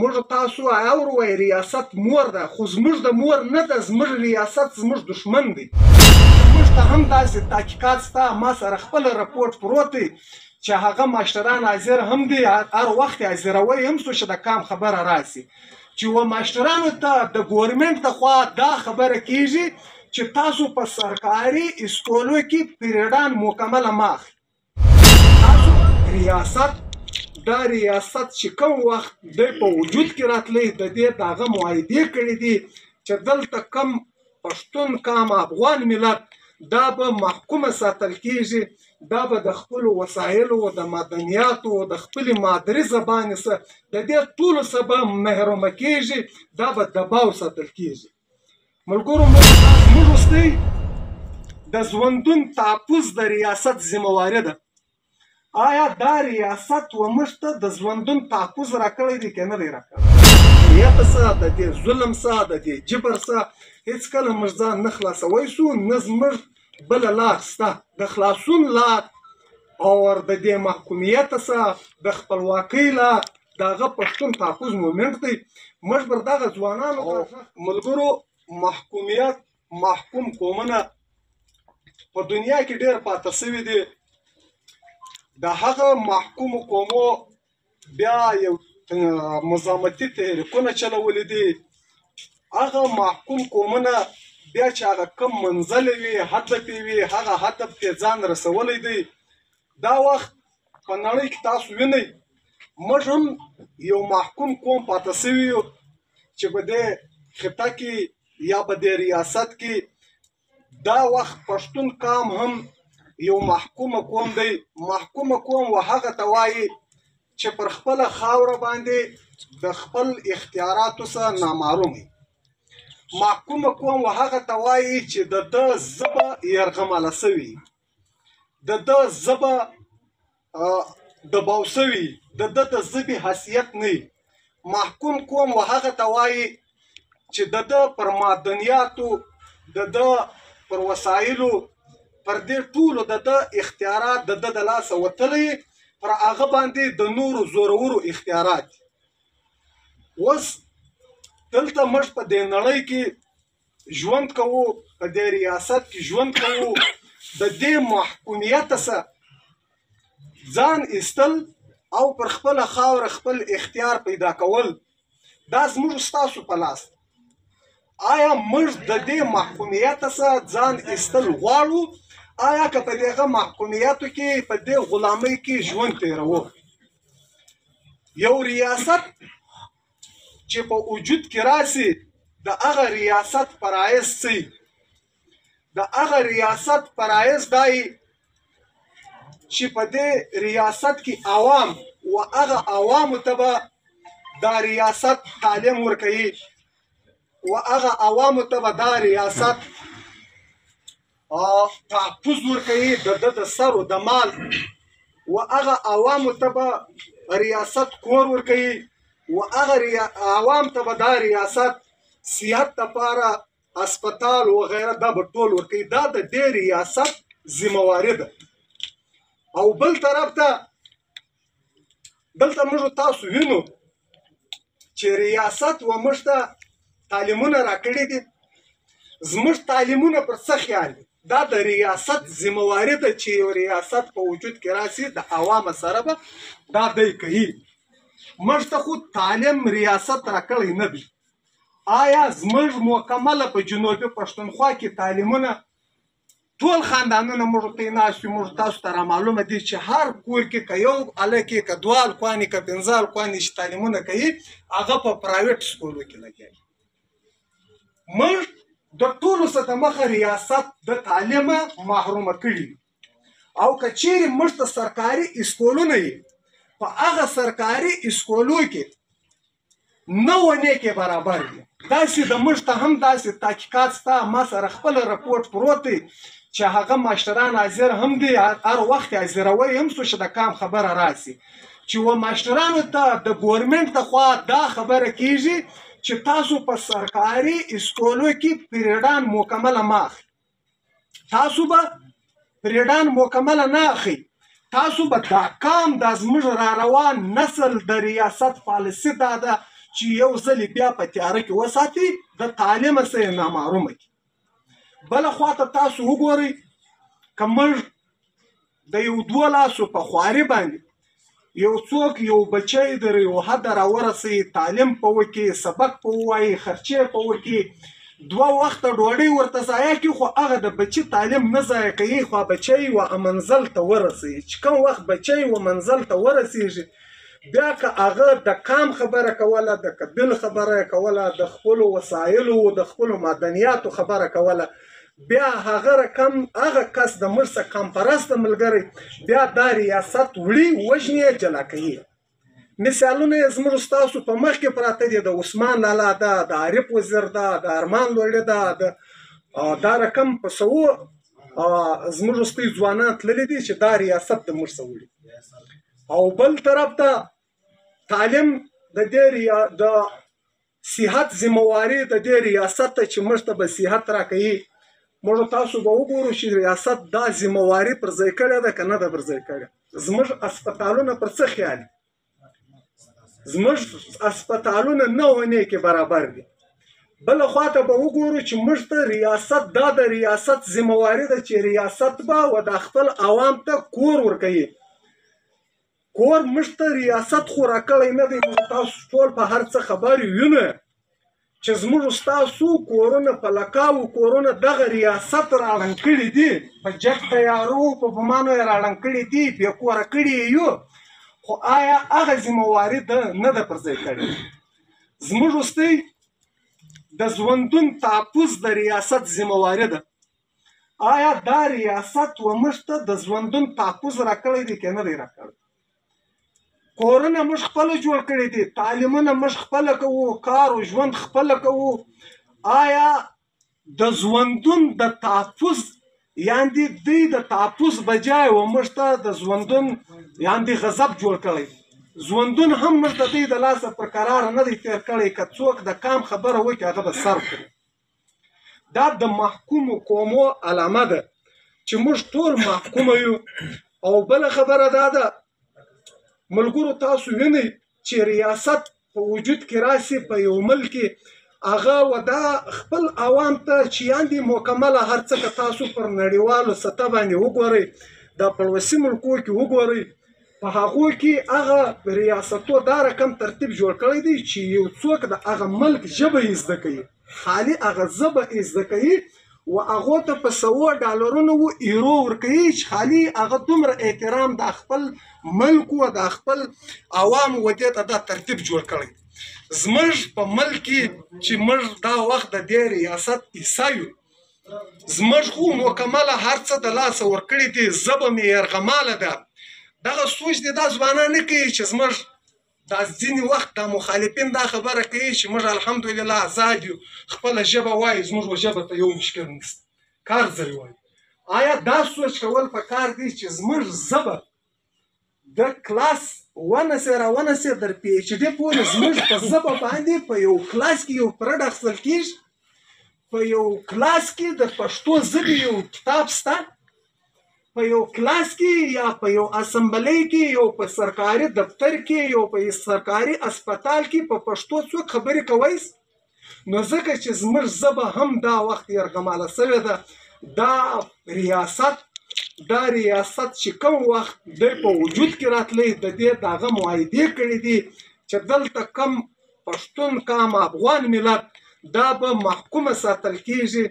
موږ تاسو اورئ ریاست مور ده، خو زموږ د مور نه ده، زموږ ریاست زموږ دښمن دی. موږ ته هم داسې تحقیقات شته، ما سره خپل رپورټ پروت دی چې هغه ماشټران حاضر هم دي، هر وخت حاضروي هم څو چې د کام خبره راسي چې و ماشټرانو ته د ګورنمنټ لخوا دا خبره کیږي چې تاسو په سرکاري اسکولو کې پیریډان مکمله مه اخلئ. تاسو ریاست دا ریاست چې کوم وخت دی په وجود کې راتلی د دې د هغه معاهدې کړي دي چې دلته کم پښتون کام افغان ملت دا به محکومه ساتل کیږي، دا به د خپلو وسایلو د مدنیاتو د خپلې مادري زبانې څخه د دې ټولو څخه به محرومه کیږي، دا به دباو ساتل کیږي. ملګرو موږ اوسنی د ژوندون تحفظ د ریاست ذمهواري ده. آیا دا ریاست و موږ ته د ژوندون تحفظ راکړی دی که نه دی راکړی؟ نیت څه د دې ظلم څه د دې جبر څه هېڅکله موږ ځان نه خلاصوی سو، نه زموږ بله لار شته د خلاصون لار او د دې محکومیت څه د خپلواکۍ لار د هغه پښتون تحفظ مومنټ دی. موږ پر دغه ځوانانو ملګرو محکومیت محکوم قومونه په دنیا کې ډېر پاته سوي دي. د هغه محکومو قومو بیا یو مزامتي تحریکونه چلولي دي. هغه محکوم قومونه بیا چې هغه کم منزل وي هدف وي هغه هدف ته ځان رسولی دی. دا وخت په نړۍ کې تاسو وینئ موږ هم یو محکوم قوم پاته سوي یو چې په دې خطه کې یا په دې ریاست کې دا وخت پښتون قام هم یو محکومه قوم دی. محکومه قوم و هغه ته وایي چې پر خپله خاوره باندې د خپل اختیاراتو څخه نامعلوم وي. محکومه قوم و هغه ته وایي چې د ده ژبه یرغمله سوي، د ده ژبه دباو سوي، د ده د ژبې حیثیت نه وي. محکوم قوم و هغه ته وایي چې د ده پر معدنیاتو د ده پر وسایلو پر دې ټولو د ده اختیارات د ده د لاسه وتلی، پر هغه باندې د نورو زورورو اختیارات. اوس دلته موږ په دې نړۍ کې ژوند کوو، په دې ریاست کې ژوند کوو، د دې محکومیت څخه ځان ایستل او پر خپله خاوره خپل اختیار پیدا کول دا زموږ ستاسو په لاس. آیا موږ د دې محکومیت څخه ځان ایستل غواړو؟ آیا که په دغه محکومیتو کې په دې غلامۍ کې ژوند تیروو؟ یو ریاست چې په وجود کې راسي د هغه ریاست فرایض څه؟ د هغه ریاست فرایض دای چې په دې ریاست کې عوام و هغه عوامو ته به دا ریاست تعلیم ورکوي و هغه عوامو ته به دا ریاست تحفظ ورکوي د ده د سر و د مال و هغه عوامو ته به ریاست کور ورکوي و هغه عوام ته به دا ریاست صحت لپاره اسپتال و غیره دا به ټول ورکوي. دا د دې ریاست ذمهواري ده. او بل طرف ته دلته موږ تاسو وینو چې ریاست و موږ ته تعلیمونه راکړي دي. زموږ تعلیمونه پر څه خیال دي؟ دا د ریاست ذمهواري ده چې یو ریاست په وجود کې راسي د عوامو سره به دا دی کوي. موږ ته خو تعلیم ریاست راکړی نه دی. آیا زموږ مکمله په جنوبي پښتونخوا کې تعلیمونه ټول خاندانونه موږ ته ناست وي؟ موږ تاسو ته رامعلومه دي چې هر کور کې که یو هلک یې که دوه هلکوانې که پنځه هلکوانې چې تعلیمونه کوي هغه په پرایویټ سکولو کې لګوي. موږ د ټولو څه د مخه ریاست د تعلیمه محرومه کړي او که چیرې موږ ته سرکاري اسکولونه یې په هغه سرکاري اسکولو کې نه ونې کې برابر دي. داسې د موږ ته هم داسې تحقیقات شته، ما سره خپل رپورټ پروت دی چې هغه ماشټران حاضر هم دي، هر وخت حاضروي هم څو چې د کام خبره راسي چې و ماشټرانو ته د ګورنمنټ لخوا دا خبره کیږي چې تاسو په سرکاري اسکولو کې پیریډان مکمله مه اخلئ. تاسو به پیریډان مکمله نه اخلئ. تاسو به دا کام دا زموږ را روان نسل د ریاست پالیسي دا ده چې یو ځل بیا په تیاره کې وساتي د تعلیم څخه یې نامعرومه کړي. بله خواته تاسو وګورئ که موږ د یو 2 لاسو په خواري باندې یو څوک یو بچی در یو حده راورسوي، تعلیم په وکړي، سبق په ووایي، خرچې په ورکړي، 2 وخته ډوډۍ ورته ضایع کړي، خو هغه د بچي تعلیم نه ضایع کوي، خو بچی و منزل ته ورسوي. چې کوم وخت بچی و منزل ته ورسېږي بیا که هغه د کام خبره کوله، د کبل خبره کوله، د خپلو وسایلو د خپلو معدنیاتو خبره کوله، بیا هغه رقم هغه کس د موږ څخه کم پرسته ملګری بیا دا ریاست وړي، وژني، جلا کوي. مثالونه یې زموږ ستاسو په مخ کې پراته دي. د عثمان لالا ده، د عارف وزیر ده، د ارمان لوړی ده، دا رقم په سوو زموږ وروستي ځوانان تللي دي چې دا ریاست د موږ څخه وړي. او بل طرف ته تعلیم د دې د صحت ذمواري د دې ریاست ته چې موږ ته به صحت راکوي، موږ تاسو به وګورو چې ریاست دا ذمواري پر ځای کړې ده که نه ده پر ځای کړې. زموږ اسپتالونه پر څه خیال دي؟ زموږ اسپتالونه 9 کې برابر دي. بل خواته به وګورو چې موږ ته ریاست دا د ریاست ذمواري ده چې ریاست به و د خپل عوام ته کور ورکوي. کور موږ ته ریاست خو راکړی نه دی. موږ تاسو ټول په هر څه خبر وینو چې زموږ ستاسو کورونه په لکاو کورونه دغه ریاست راړنګ کړي دي، په جګ تیارو په بمانو یې راړنګ کړي دي، بې کوره کړي یو، خو آیا هغه ذمواري ده نه ده پر ځای کړې. زموږ وروستی د ژوندون تحفظ د ریاست ذمواري ده. آیا دا ریاست و موږ ته د ژوندون تحفظ راکړی دی که نه دی راکړی؟ کورونه موږ خپله جوړ کړي دي، تعلیمونه موږ خپله کوو، کار او ژوند خپله کوو. آیا د ژوندون د تحفظ یعنې دوی د تحفظ بجای و موږ ته د ژوندون یعنې غضب جوړ کړی؟ ژوندون هم موږ ته دوی د لاسه پر قراره نه دی تېر کړی. که څوک د کام خبره وکړي هغه به سر کړي. دا د محکومو قومو علامه ده چې موږ ټول محکومه یو. او بله خبره دا ده ملګرو، تاسو وینئ چې ریاست په وجود کې راسي په یو ملک کې، هغه و دا خپل عوام ته چې یاندې مکمله هر څه که تاسو پر نړیوالو سطح باندې وګورئ، د پړوسي ملکو کې وګورئ، په هغو کې هغه ریاستو دا رقم ترتیب جوړ کړی دی چې یو څوک د هغه ملک ژبه یې زده کوي، خالي هغه ژبه یې زده کوي و هغو ته په $100 و ایرو ورکوي چې خالي هغه دومره احترام د خپل ملک و د خپل عوامو و دې ته دا ترتیب جوړ کړی. زموږ په ملک کې چې موږ دا وخت د دې ریاست حصه یو، زموږ خو مکمله هر څه د لاسه ورکړي دي، ژبه مې یرغماله ده. دغه سوچ دې دا ځوانان نه کوي چې زموږ دا ځینې وخت دا مخالفین دا خبره کوي چې موږ الحمدلله آزاد یو، خپله ژبه وایي، زموږ ژبه ته یو مشکل نشته، کار ځای وایي. آیا دا سوچ کول پکار دی چې زموږ ژبه د کلاس ونسې راونسې در پی ایچ ډي پورې زموږ په ژبه باندې په یو کلاس کې یو پرډ اخیستل کېږي، په یو کلاس کې د پښتو ژبې یو کتاب شته، په یو کلاس کې یا په یو اسمبلی کې یو په سرکاري دفتر کې یو په سرکاري اسپتال کې په پښتو څوک خبرې کوي؟ نو ځکه چې زموږ ژبه هم دا وخت یرغماله شوې ده. دا ریاست چې کوم وخت دی په وجود کې راتلی، د دې د هغه معاهدې کړي دي چې دلته کم پښتون کم افغان ملت دا به محکومه ساتل کېږي،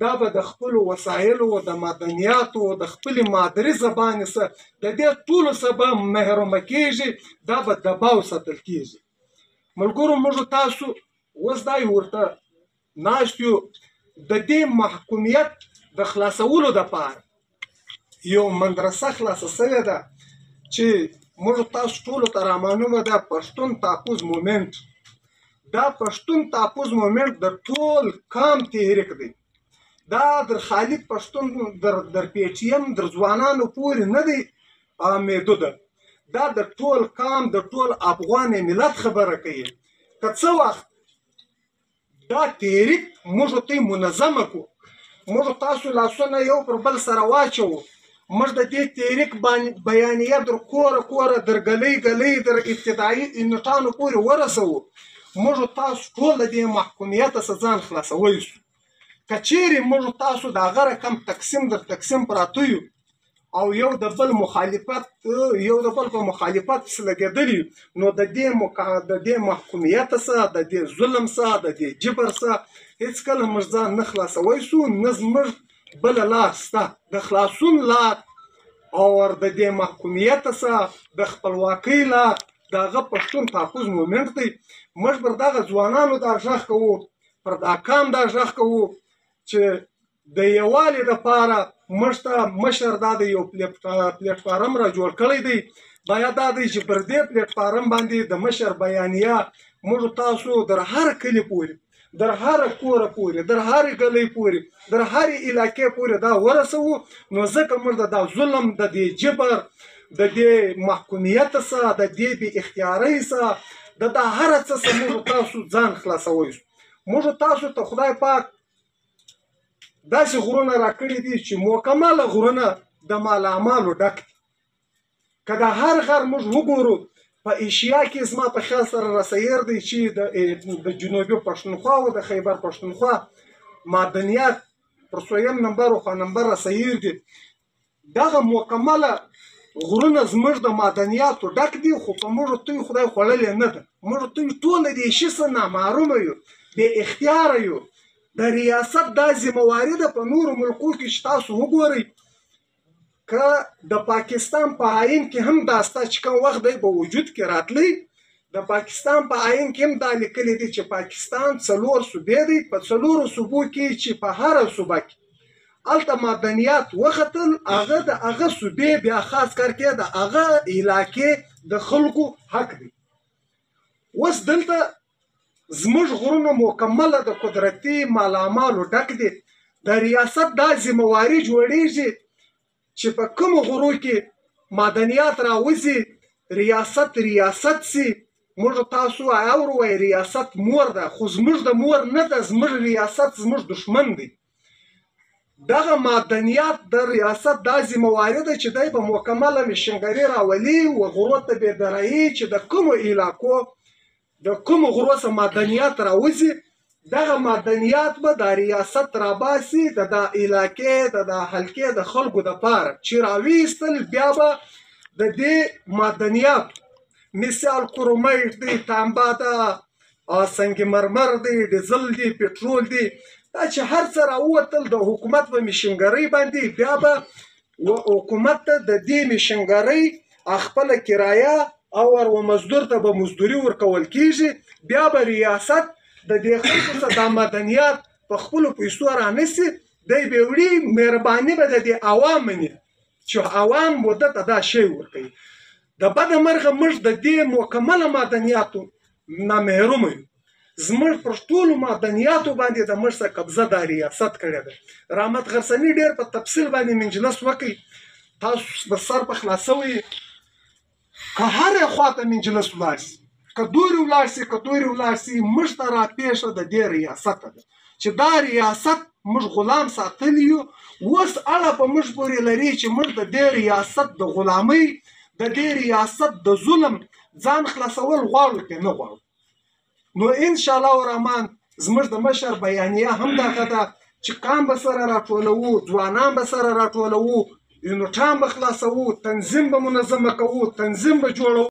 دا به د خپلو وسایلو د معدنیاتو د خپلې مادري زبانې څخه د دې ټولو څخه به محرومه کېږي، دا به دباو ساتل کېږي. ملګرو، موږ تاسو اوس دا ورته ناست یو، د دې محکومیت د خلاصولو دپاره یو مدرسه خلاصه شوې ده چې موږ تاسو ټولو ته رامعلومه ده، پښتون تحفظ مومنټ. دا پښتون تحفظ مومنټ د ټول قام تحریک دی. دا در خالي پښتون در پی ټي ایم در ځوانانو پورې نه دی محدوده، دا د ټول قام د ټول افغان ملت خبره کوي. که څه وخت دا تحریک موږ ته منظمه کړو، موږ تاسو لاسونه یو پر بل سره واچوو، موږ د دې تحریک بیانیه در کوره کوره در ګلۍ ګلۍ در ابتدایي یونټانو پورې ورسوو، موږ تاسو ټول د دې محکومیته څخه ځان خلاصولی شو. که چیرې موږ تاسو د هغه رقم تقسیم در تقسیم پراته یو او یو د بل په مخالفت پسې لګېدلي یو، نو د دې محکومیته څخه، د دې ظلم څخه، د دې جبر څخه هېڅکله موږ ځان نه خلاصولی شو. نه زموږ بله لار شته د خلاصون لار او د دې محکومیته څخه د خپلواکۍ لار د هغه پښتون تحفظ مومنټ دی. موږ پر دغه ځوانانو دا غږ کوو، پر دا قام دا غږ کوو چې د یووالي دپاره موږ ته مشر دا د یو پلیټفارم را جوړ کړی دی. باید دا دی چې پر دې پلیټفارم باندې د مشر بیانیه موږ تاسو در هر کلي پورې، در هر کوره پورې، در هر ګلۍ پورې، در هر علاقې پورې دا ورسوو. نو ځکه موږ د دا ظلم، د دې جبر، د دې محکومیت څخه، د دې بې اختیارۍ څخه، د دا هر څه څخه موږ تاسو ځان خلاصولی شو. موږ تاسو ته خدای پاک داسې غرونه راکړي دي چې مکمله غرونه د مالامالو ډک دي. که د هر غر موږ وګورو په ایشیا کې زما په خیال سره راسیر دی چې د جنوبي پښتونخوا او د خیبر پښتونخوا معدنیات پر 3 نمبر او نمبر راسیر دي. دغه مکمله غرونه زموږ د معدنیاتو ډک دي، خو په موږ توی خدای خوړلې نه ده. موږ توی ټول د دې شي څخه نامعلومه یو، بې اختیاره یو. د ریاست دا ذمهواري ده په نورو ملکو کې چې تاسو وګورئ، که د پاکستان په آئین کې هم دا ستا چې کوم وخت دی په وجود کې راتلی، د پاکستان په آئین کې هم دا لیکلی دی چې پاکستان 4 صوبې دی. په 4 صوبو کې چې په هره صوبه کې هلته معدنیات وختل، هغه د هغه صوبې بیا خاص کر کې د هغه علاقې د خلکو حق دی. اوس دلته زموږ غرونه مکمله د قدرتي مالامالو ډک دي. د ریاست دا ذمهواري جوړیږي چې په کومو غرو کې معدنیات راوځي، ریاست سي. موږ تاسو اورئ ریاست مور ده، خو زموږ د مور نه ده. زموږ ریاست زموږ دشمن دی. دغه معدنیات د ریاست دا ذمهواري ده چې دی به مکمله مشنګري راولي و غرو ته بېدرایي چې د کومو علاقو د کومو غرو څخه معدنیات راوځي، دغه معدنیات به د ریاست راباسي د دا علاقې د دا حلقې د خلکو دپاره چې راویستل. بیا به د دې معدنیات مثال کرومایټ دی، تانبه ده، سنگ مرمر دی، ډیزل دی، پټرول دی، دا چې هر څه راووتل د حکومت په مشنګرۍ باندې، بیا به حکومت ته د دې مشنګرۍ خپله کرایه او و مزدور ته به مزدوري ورکول کیږي. بیا به ریاست د دې خلکو څخه دا معدنیات په خپلو پیسو رانیسي. دی به وړي، مهرباني به د دې عوام مني چې عوام به ده ته دا شی ورکوي. د بده مرغه موږ د دې مکمله معدنیاتو نامحرومه یو. زموږ پر ټولو معدنیاتو باندې د موږ څخه قبضه دا ریاست کړې ده. رحمت غرڅني ډېر په تفصیل باندې منجلس وکړي، تاسو به سر په خلاصوئ. که هرې خواته منجلس ولاړ سي، که دورې ولاړ سي، که دورې ولاړ سي، موږ ته راپېښه د دې ریاست ده چې دا ریاست موږ غلام ساتلی یو. اوس اړه په موږ پورې لري چې موږ د دې ریاست د غلامۍ، د دې ریاست د ظلم ځان خلاصول غواړو که نه غواړو. نو انشاءالله الرحمن زموږ د مشر بیانیه هم دغه ده چې قام به سره راټولوو، ځوانان به سره راټولوو، یونټان به خلاصوو، تنظیم به منظمه کوو، تنظیم به جوړوو.